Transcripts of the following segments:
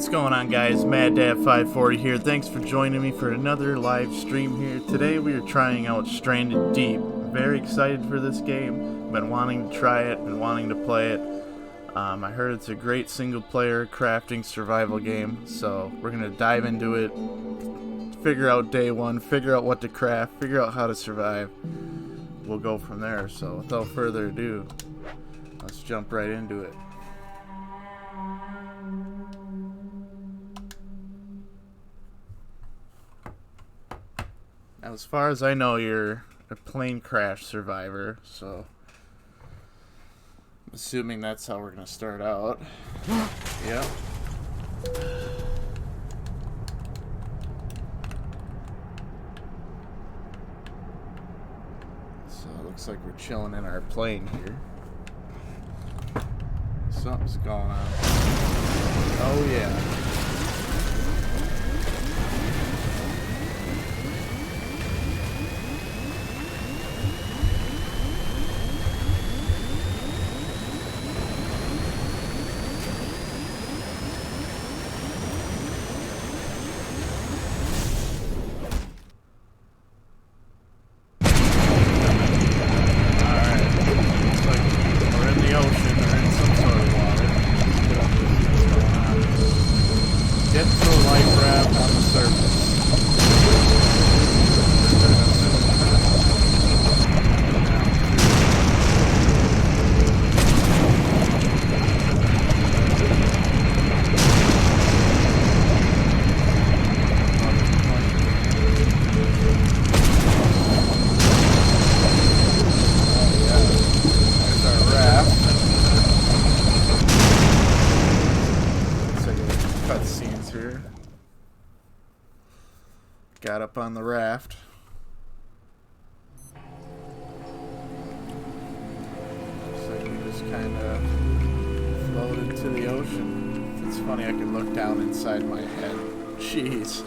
What's going on, guys? MadDad540 here. Thanks for joining me for another live stream here. Today we are trying out Stranded Deep. Very excited for this game. Been wanting to try it, been wanting to play it. I heard it's a great single-player crafting survival game, so we're going to dive into it, figure out day one, figure out what to craft, figure out how to survive. We'll go from there. So without further ado, let's jump right into it. Now, as far as I know, you're a plane crash survivor, so I'm assuming that's how we're going to start out. Yep. So it looks like we're chilling in our plane here. Something's going on. Oh, yeah. Got up on the raft. Looks like we just kind of floated into the ocean. It's funny, I can look down inside my head. Jeez.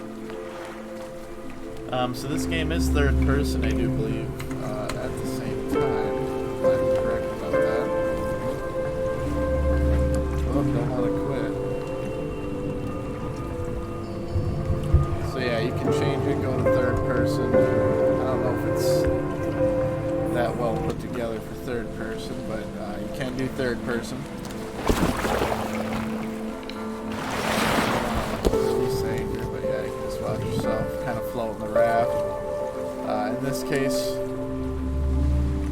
So this game is third person, I do believe. At the same time, if I'm correct about that. Oh, don't want to quit. So yeah, you can change it, go to third person. I don't know if it's that well put together for third person, but you can do third person. He's saying here, but yeah, you can just watch yourself kind of float in the raft. In this case,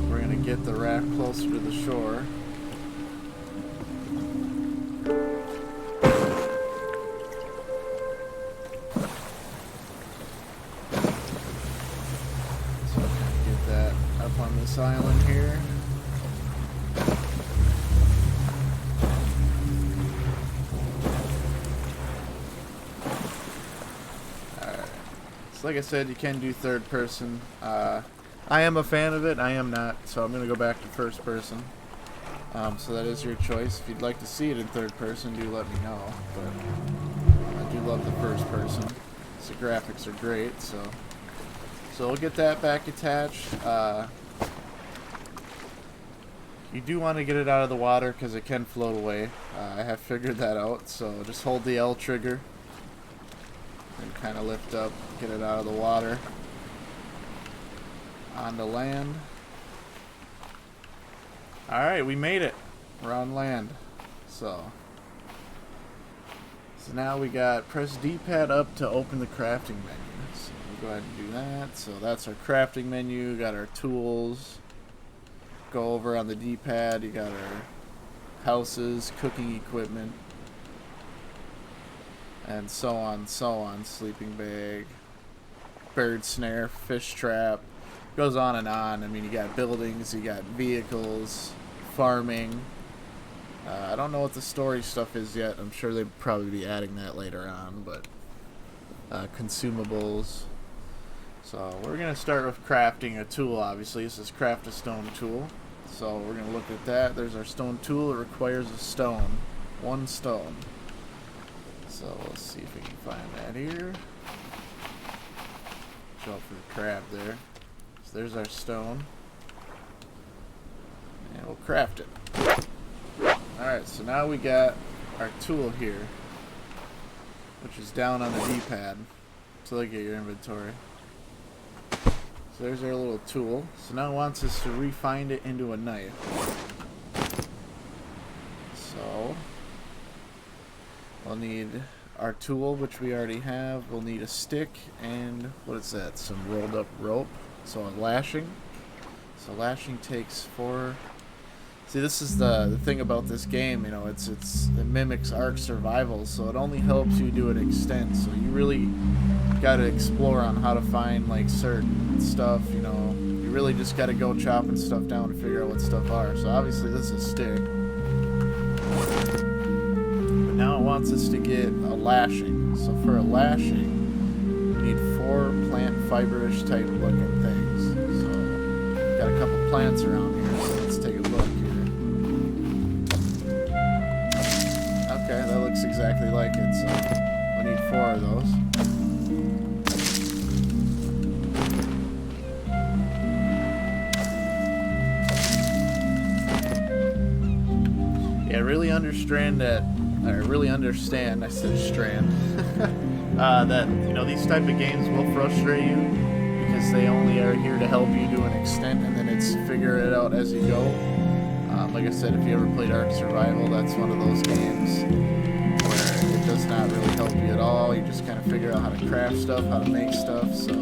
we're going to get the raft closer to the shore. This island here. Alright. So like I said, you can do third person. I am a fan of it, I am not, so I'm going to go back to first person. So that is your choice. If you'd like to see it in third person, do let me know. But I do love the first person. So the graphics are great, so we'll get that back attached. You do want to get it out of the water because it can float away. I have figured that out, so just hold the L trigger and kind of lift up, get it out of the water onto land. Alright, we made it. We're on land. So now we got press D-pad up to open the crafting menu. So we'll go ahead and do that. So that's our crafting menu, got our tools. Go over on the D-pad, you got our houses, cooking equipment, and so on, sleeping bag, bird snare, fish trap, goes on and on. I mean, you got buildings, you got vehicles, farming. I don't know what the storage stuff is yet. I'm sure they'd probably be adding that later on, but consumables. So we're going to start with crafting a tool, obviously. This is craft a stone tool. So we're going to look at that. There's our stone tool. It requires a stone. One stone. So let's see if we can find that here. Watch out for the crab there. So there's our stone. And we'll craft it. Alright, so now we got our tool here. which is down on the D-pad to look at your inventory. So there's our little tool. So now it wants us to refine it into a knife. So we'll need our tool, which we already have. We'll need a stick and what is that? Some rolled up rope. So a lashing. So lashing takes 4. See, this is the thing about this game, you know, it mimics Ark Survival, so it only helps you do an extent. So you really got to explore on how to find like certain stuff, you know. You really just got to go chopping stuff down to figure out what stuff are. So obviously this is a stick. But now it wants us to get a lashing. So for a lashing, we need 4 plant fiberish type looking things. So got a couple plants around here, so let's take a look here. Okay, that looks exactly like it, so we need 4 of those. Yeah, I really understand, I said strand, that, you know, these type of games will frustrate you because they only are here to help you do an extent and then it's figure it out as you go. Like I said, if you ever played Ark Survival, that's one of those games where it does not really help you at all. You just kind of figure out how to craft stuff, how to make stuff. So,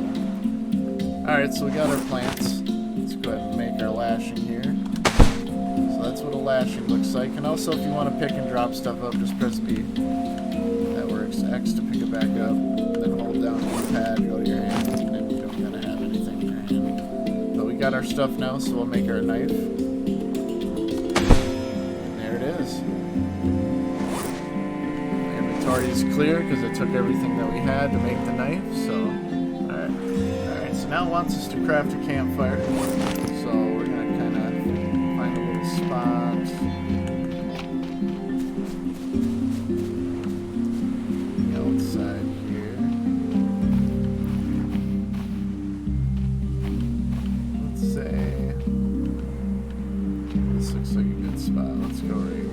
alright, so we got our plants. Let's go ahead and make our lashing here. So that's what a lashing looks like. And also, if you want to pick and drop stuff up, just press B. That works. X to pick it back up. Then hold down the pad, go to your hand, and then you don't gotta have anything in your hand. But we got our stuff now, so we'll make our knife. Inventory is clear because it took everything that we had to make the knife. So, alright. So now it wants us to craft a campfire. So we're gonna kind of find a little spot. The outside here. Let's say this looks like a good spot. Let's go right here.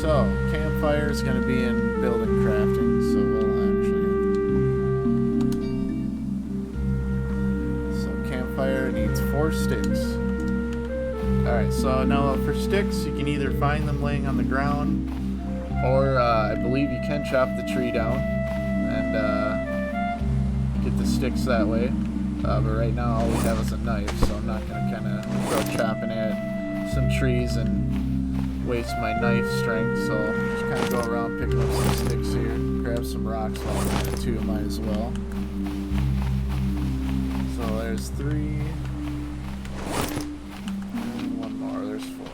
So, campfire is going to be in building crafting, so we'll actually... So, campfire needs 4 sticks. Alright, so now for sticks, you can either find them laying on the ground, or I believe you can chop the tree down and get the sticks that way. But right now, all we have is a knife, so I'm not going to kind of go chopping at some trees and waste my knife strength, so just kind of go around picking up some sticks here, grab some rocks while I'm at it too, might as well. So there's 3, and 1 more, there's 4.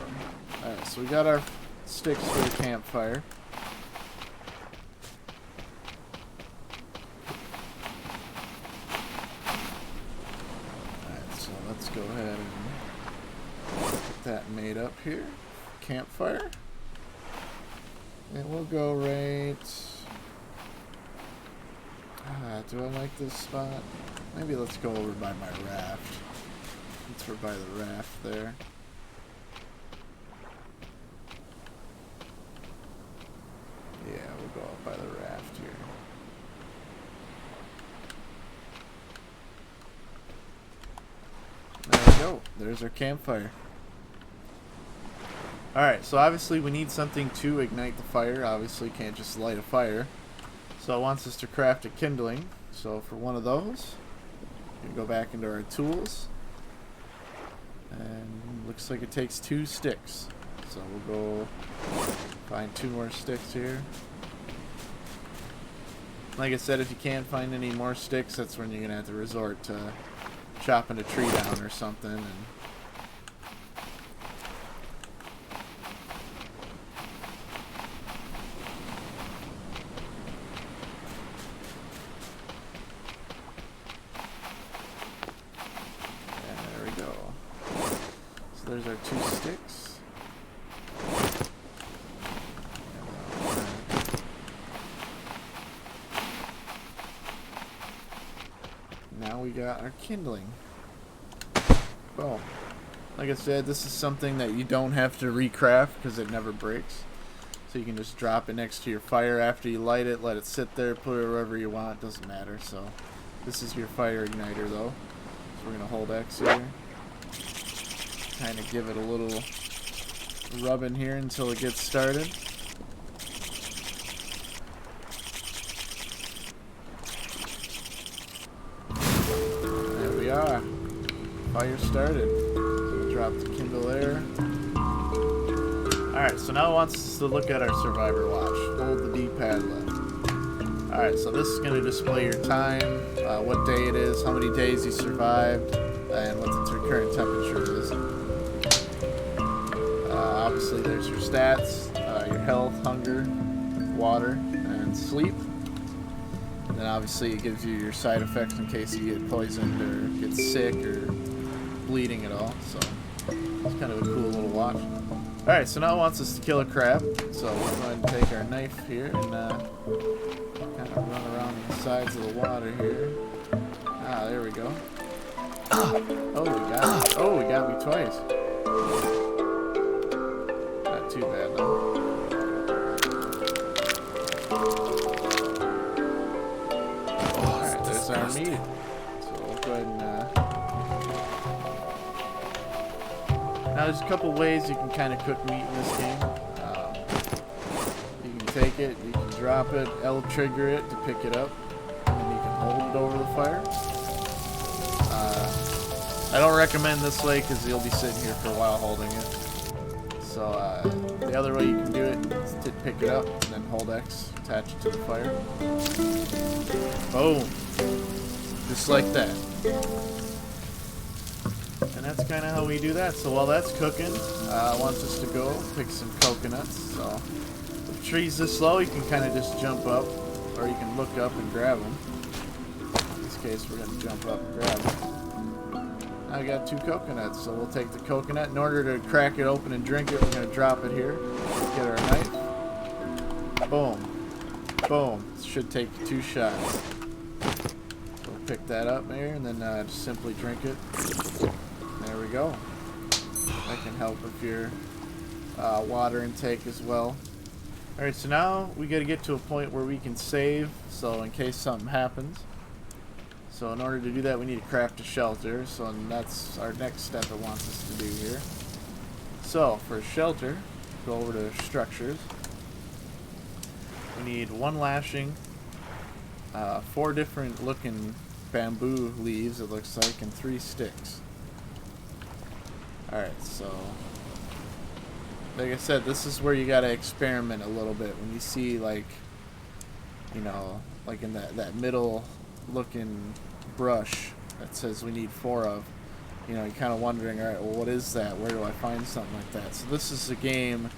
Alright, so we got our sticks for the campfire. Alright, so let's go ahead and get that made up here. Campfire, and we'll go right. Do I like this spot? Maybe let's go over by my raft. Since we're by the raft there. Yeah, we'll go up by the raft here. There we go. There's our campfire. Alright, so obviously we need something to ignite the fire. Obviously can't just light a fire. So it wants us to craft a kindling. So for one of those, we can go back into our tools. And looks like it takes 2 sticks. So we'll go find 2 more sticks here. Like I said, if you can't find any more sticks, that's when you're going to have to resort to chopping a tree down or something. And there's our 2 sticks. Now we got our kindling. Boom. Like I said, this is something that you don't have to recraft because it never breaks. So you can just drop it next to your fire after you light it, let it sit there, put it wherever you want, doesn't matter. So this is your fire igniter though. So we're going to hold X here. Kind of give it a little rub in here until it gets started. There we are. Fire started. So we'll drop the Kindle there. Alright, so now it wants us to look at our survivor watch. Hold the D-pad left. Alright, so this is going to display your time, what day it is, how many days you survived, and what the current temperature is. Obviously there's your stats, your health, hunger, water, and sleep. And then obviously it gives you your side effects in case you get poisoned or get sick or bleeding at all. So it's kind of a cool little watch. Alright, so now it wants us to kill a crab. So we're going to take our knife here and kind of run around the sides of the water here. Ah, there we go. Oh, we got it. Oh, we got me twice. Not too bad though. Alright, there's our meat. So we'll go ahead and now there's a couple ways you can kind of cook meat in this game. You can take it, you can drop it, L trigger it to pick it up, and then you can hold it over the fire. I don't recommend this way because you'll be sitting here for a while holding it. So the other way you can do it is to pick it up and then hold X, attach it to the fire. Boom! Just like that. And that's kind of how we do that. So while that's cooking, I want us to go pick some coconuts. So with trees this low, you can kind of just jump up, or you can look up and grab them. In this case, we're going to jump up and grab them. I got 2 coconuts, so we'll take the coconut. In order to crack it open and drink it, we're going to drop it here. Get our knife. Boom. Boom. It should take 2 shots. We'll pick that up here and then just simply drink it. There we go. That can help with your water intake as well. Alright, so now we got to get to a point where we can save, so in case something happens. So in order to do that, we need to craft a shelter. So that's our next step it wants us to do here. So for a shelter, go over to structures. We need 1 lashing, 4 different looking bamboo leaves, it looks like, and 3 sticks. Alright, so like I said, this is where you gotta experiment a little bit. When you see, like, you know, like in that middle looking brush that says we need 4 of, you know, you're kind of wondering, alright, well, what is that? Where do I find something like that? So this is a game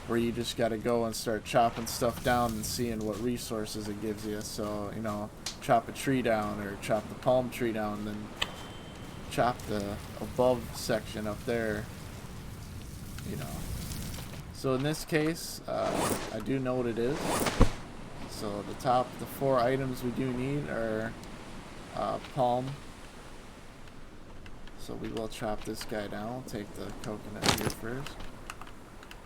where you just got to go and start chopping stuff down and seeing what resources it gives you. So, you know, chop a tree down or chop the palm tree down, and then chop the above section up there, you know. So in this case, I do know what it is. So the top, the 4 items we do need are palm. So we will chop this guy down. We'll take the coconut here first.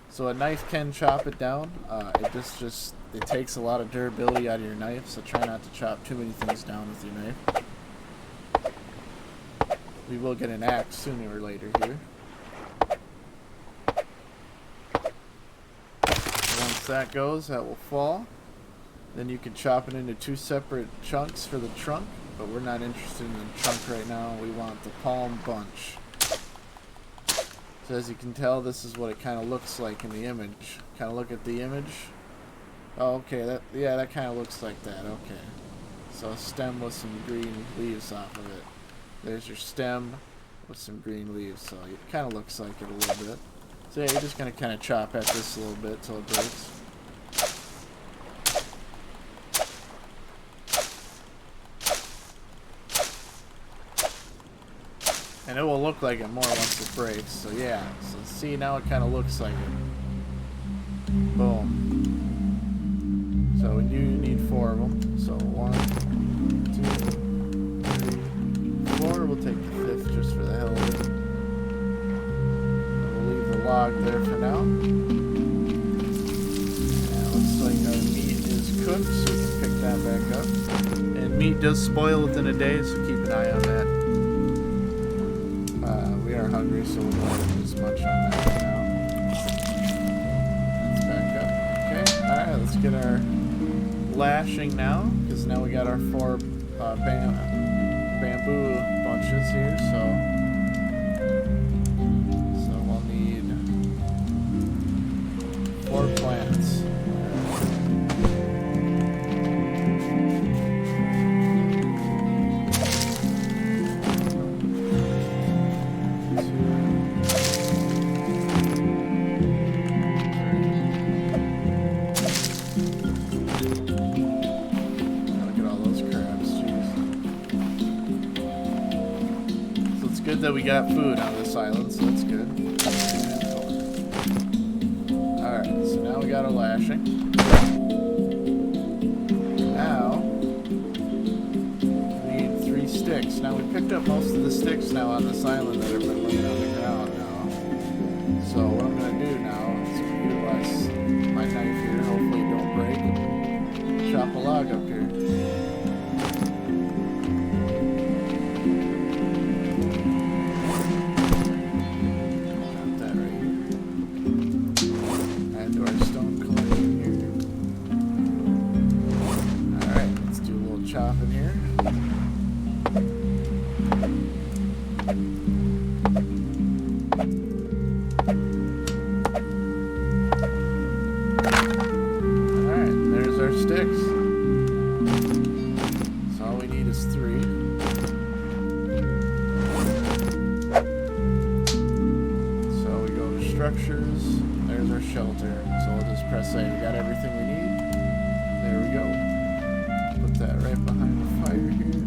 So a knife can chop it down. It takes a lot of durability out of your knife, so try not to chop too many things down with your knife. We will get an axe sooner or later here. Once that goes, that will fall. Then you can chop it into 2 separate chunks for the trunk, but we're not interested in the trunk right now. We want the palm bunch. So as you can tell, this is what it kind of looks like in the image. Kind of look at the image. Oh, okay, that kind of looks like that. Okay. So a stem with some green leaves off of it. There's your stem with some green leaves. So it kind of looks like it a little bit. So yeah, you're just going to kind of chop at this a little bit till it breaks. And it will look like it more once it breaks. So yeah, so see, now it kind of looks like it. Boom. So we do need 4 of them. So 1, 2, 3, 4. We'll take the 5th just for the hell of it. And we'll leave the log there for now. cook, so we can pick that back up. And meat does spoil within a day, so keep an eye on that. We are hungry, so we'll go ahead and just munch on that right now. Let's back up. Okay, alright, let's get our lashing now, because now we got our 4 bamboo bunches here, so we'll need 4 plants. That we got food on this island, so that's good. Alright, so now we got our lashing. Now, we need 3 sticks. Now, we picked up most of the sticks now on this island that have been laying on the ground now. So, what I'm going to do now is utilize my knife here, hopefully it don't break. Chop a log up here. Chopping here. Alright, there's our sticks. So all we need is 3. So we go to structures. There's our shelter. So we'll just press A. We got everything we need. There we go. Put that right behind the fire here.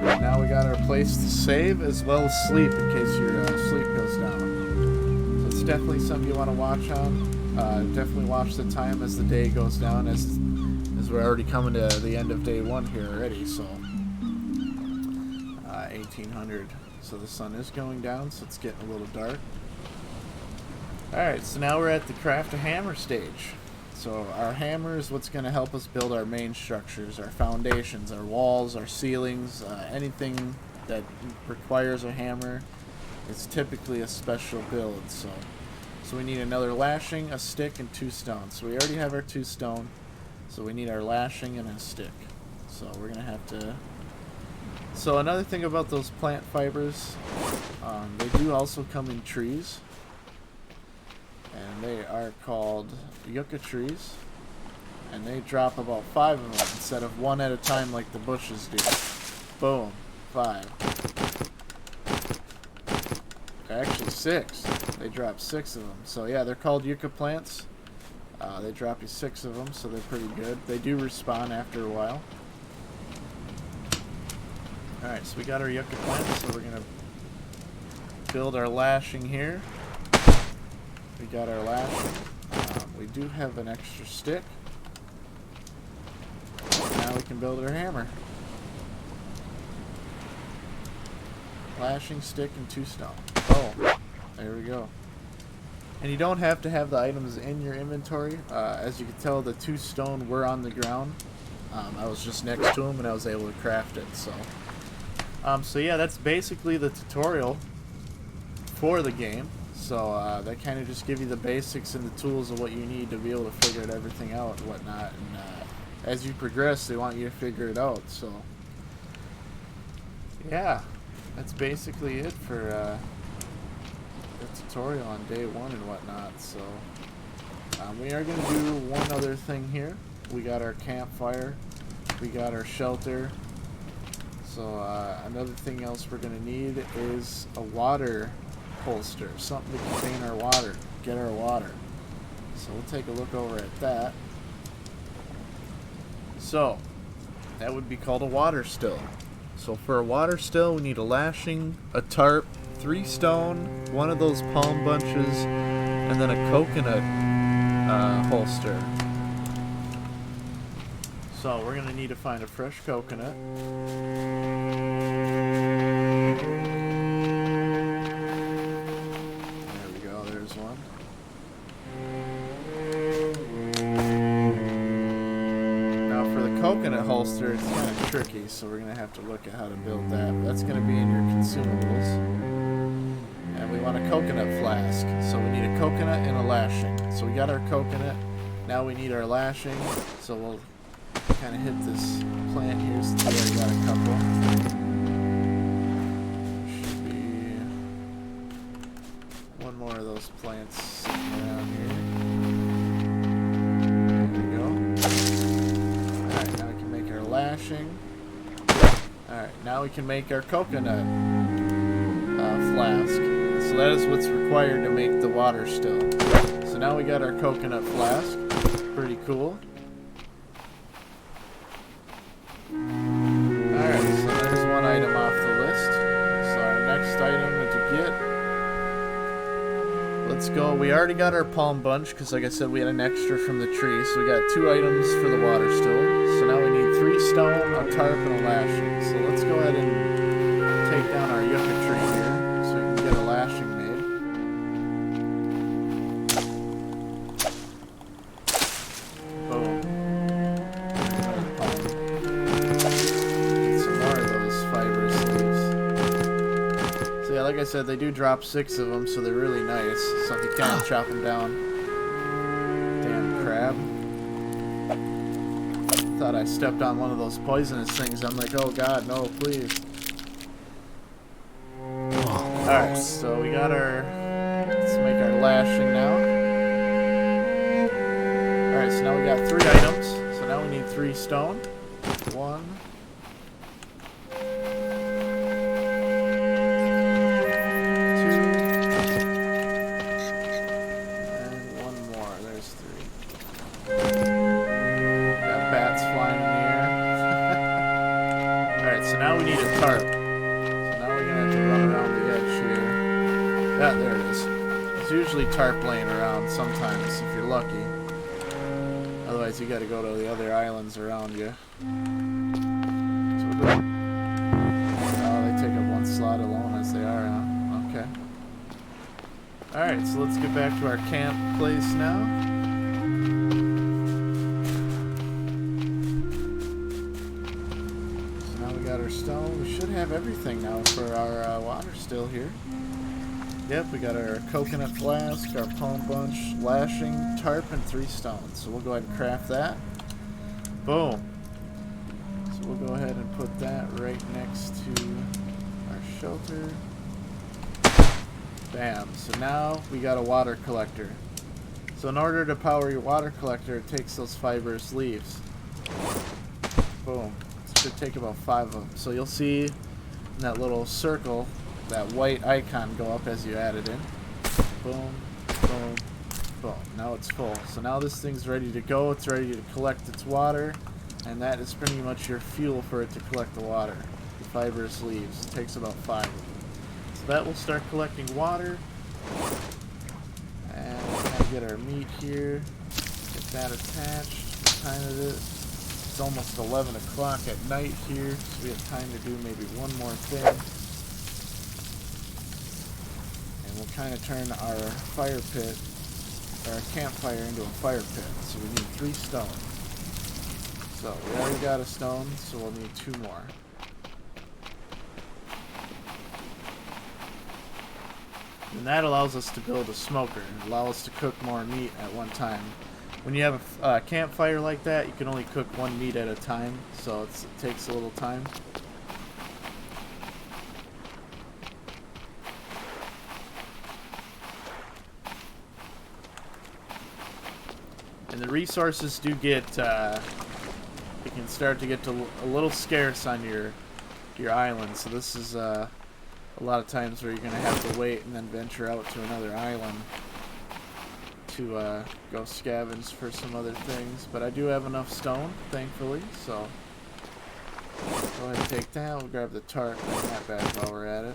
And now we got our place to save as well as sleep in case your sleep goes down. So it's definitely something you want to watch on. Definitely watch the time as the day goes down, as we're already coming to the end of day 1 here already. So 1800. So the sun is going down, so it's getting a little dark. Alright, so now we're at the craft a hammer stage. So our hammer is what's going to help us build our main structures, our foundations, our walls, our ceilings, anything that requires a hammer. It's typically a special build. So we need another lashing, a stick, and 2 stone. So we already have our 2 stone, so we need our lashing and a stick. So we're going to have to... So another thing about those plant fibers, they do also come in trees. And they are called yucca trees, and they drop about 5 of them instead of 1 at a time like the bushes do. Boom, 5. Actually 6. They drop 6 of them. So yeah, they're called yucca plants. They drop you 6 of them, so they're pretty good. They do respawn after a while. Alright, so we got our yucca plants, so we're going to build our lashing here. We got our lashing. We do have an extra stick. Now we can build our hammer. Lashing, stick, and 2 stone. Oh, there we go. And you don't have to have the items in your inventory. As you can tell, the 2 stone were on the ground. I was just next to them and I was able to craft it. So yeah, that's basically the tutorial for the game. So that kind of just give you the basics and the tools of what you need to be able to figure everything out and whatnot. And as you progress, they want you to figure it out. So yeah, that's basically it for the tutorial on day 1 and whatnot. So we are going to do one other thing here. We got our campfire, we got our shelter. So another thing else we're going to need is a water holster, something to contain our water, get our water. So we'll take a look over at that. So that would be called a water still. So for a water still, we need a lashing, a tarp, 3 stone, 1 of those palm bunches, and then a coconut holster. So we're going to need to find a fresh coconut. There we go, there's one. coconut holster is kind of tricky, so we're going to have to look at how to build that. That's going to be in your consumables. And we want a coconut flask. So we need a coconut and a lashing. So we got our coconut. Now we need our lashing. So we'll kind of hit this plant here since we already got a couple. Should be one more of those plants sitting around here. Lashing. Alright, now we can make our coconut flask. So that is what's required to make the water still. So now we got our coconut flask. Pretty cool. Alright, so there's one item off the list. So our next item to get. Let's go. We already got our palm bunch because, like I said, we had an extra from the tree. So we got 2 items for the water still. So now we need 3 stone, a tarp, and a lashing. So let's go ahead and take down our yucca tree here so we can get a lashing made. Boom. Get some more of those fibrous leaves. So yeah, like I said, they do drop 6 of them, so they're really nice. So if you can chop them down. Damn crab. Thought I stepped on one of those poisonous things. I'm like, oh god, no, please. Alright, so we got our... Let's make our lashing now. Alright, so now we got 3 items. So now we need 3 stone. 1. 2. And 1 more. There's 3. So now we need a tarp. So now we're going to have to run around the edge here. Yeah, there it is. There's usually tarp laying around sometimes if you're lucky. Otherwise you got to go to the other islands around you. So oh, they take up 1 slot alone as they are, huh? Okay. Alright, so let's get back to our camp place now. Stone. We should have everything now for our water still here. Yep, we got our coconut flask, our palm bunch, lashing, tarp, and 3 stones. So we'll go ahead and craft that. Boom. So we'll go ahead and put that right next to our shelter. Bam. So now we got a water collector. So in order to power your water collector, it takes those fibrous leaves. Boom. Should take about 5 of them. So you'll see in that little circle that white icon go up as you add it in. Boom, boom, boom. Now it's full. So now this thing's ready to go. It's ready to collect its water, and that is pretty much your fuel for it to collect the water. The fibrous leaves. It takes about 5 of them. So that will start collecting water. And we'll kind of get our meat here. Get that attached. What time it is? It's almost 11 o'clock at night here, so we have time to do maybe one more thing. And we'll kind of turn our fire pit, or our campfire, into a fire pit. So we need 3 stone. So we already got a stone, so we'll need 2 more. And that allows us to build a smoker and allow us to cook more meat at one time. When you have a campfire like that, you can only cook 1 meat at a time, so it takes a little time. And the resources do get, it can start to get to a little scarce on your island. So this is a lot of times where you're going to have to wait and then venture out to another island to go scavenge for some other things. But I do have enough stone, thankfully, so go ahead and take that. We'll grab the tarp and bring that back while we're at it.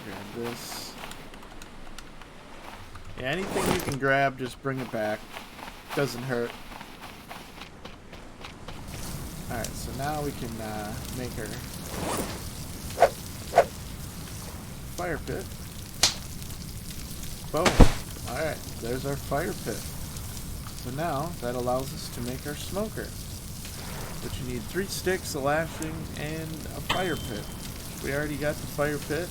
Grab this. Yeah, anything you can grab, just bring it back. Doesn't hurt. Alright, so now we can make our fire pit. Boom. Alright, there's our fire pit. So now that allows us to make our smoker, which you need 3 sticks, a lashing, and a fire pit. We already got the fire pit,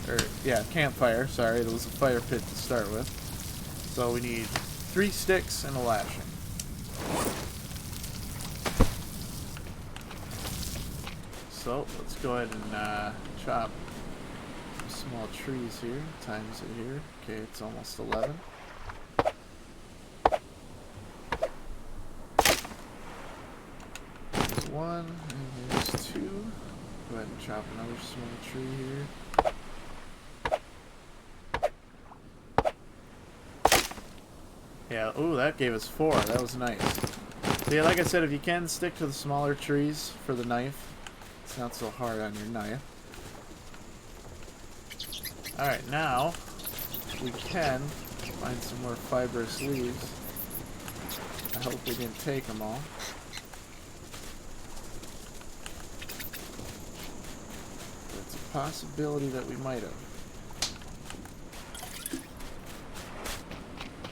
or yeah, campfire, sorry, it was a fire pit to start with. So we need 3 sticks and a lashing. So let's go ahead and chop small trees here, times it here. Okay, it's almost 11. There's 1, and there's 2. Go ahead and chop another small tree here. Yeah, ooh, that gave us 4. That was nice. So yeah, like I said, if you can, stick to the smaller trees for the knife. It's not so hard on your knife. Alright, now we can find some more fibrous leaves. I hope we didn't take them all. It's a possibility that we might have.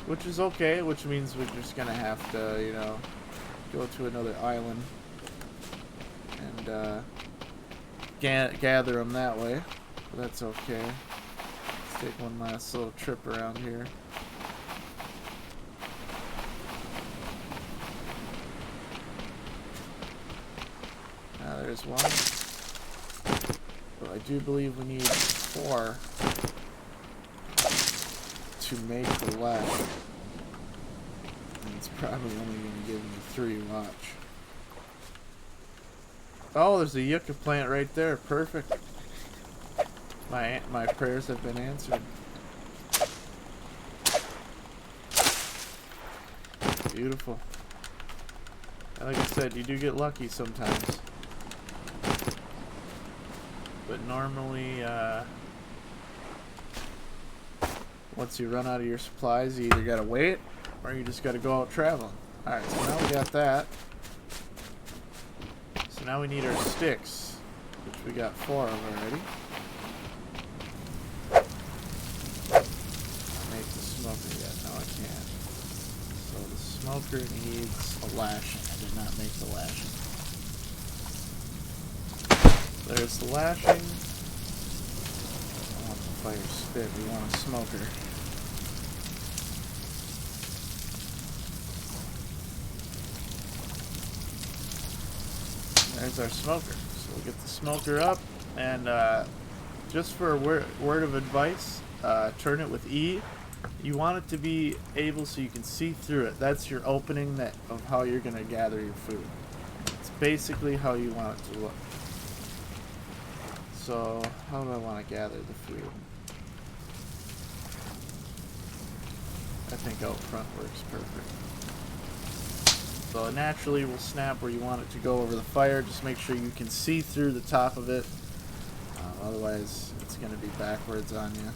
Which is okay, which means we're just gonna have to, you know, go to another island and gather them that way. But that's okay. Let's take one last little trip around here. Now there's one. But I do believe we need 4 to make the lash. And it's probably only going to give me 3, watch. Oh, there's a yucca plant right there. Perfect. My prayers have been answered. Beautiful. And like I said, you do get lucky sometimes. But normally, once you run out of your supplies, you either gotta wait or you just gotta go out traveling. Alright, so now we got that. So now we need our sticks, which we got 4 of already. Make the smoker yet? No, I can't. So the smoker needs a lashing. I did not make the lashing. There's the lashing. I want the fire spit. We want a smoker. There's our smoker. So we'll get the smoker up, and just for a word of advice, turn it with E. You want it to be able so you can see through it. That's your opening of how you're going to gather your food. It's basically how you want it to look. So how do I want to gather the food? I think out front works perfect. So it naturally will snap where you want it to go over the fire. Just make sure you can see through the top of it. Otherwise, it's going to be backwards on you.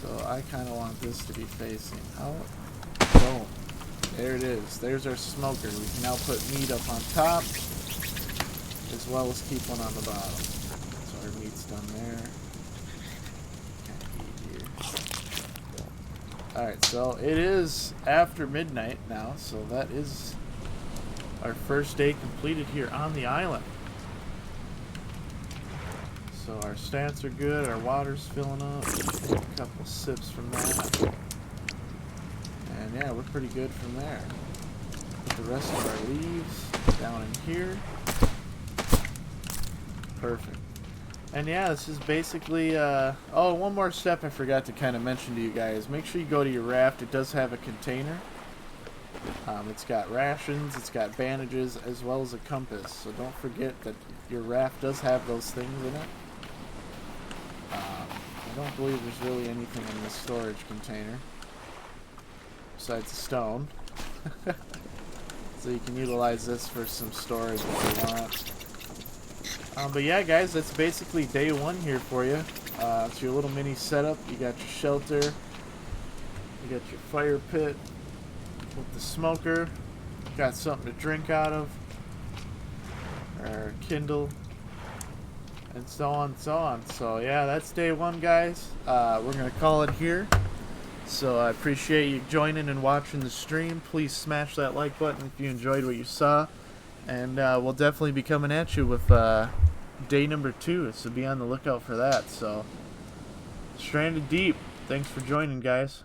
So I kind of want this to be facing out. Boom. There it is. There's our smoker. We can now put meat up on top, as well as keep one on the bottom. So our meat's done there. Alright, so it is after midnight now, so that is our first day completed here on the island. So our stats are good, our water's filling up, a couple sips from that. And yeah, we're pretty good from there. Put the rest of our leaves down in here. Perfect. And yeah, this is basically, oh, one more step I forgot to kind of mention to you guys. Make sure you go to your raft. It does have a container. It's got rations, it's got bandages, as well as a compass. So don't forget that your raft does have those things in it. I don't believe there's really anything in this storage container besides the stone. So you can utilize this for some storage if you want. But yeah, guys, that's basically day 1 here for you. It's your little mini setup. You got your shelter. You got your fire pit with the smoker. Got something to drink out of. Or kindle. And so on and so on. So yeah, that's day 1, guys. We're going to call it here. So I appreciate you joining and watching the stream. Please smash that like button if you enjoyed what you saw. And we'll definitely be coming at you with day number 2, so be on the lookout for that. So, Stranded Deep, thanks for joining, guys.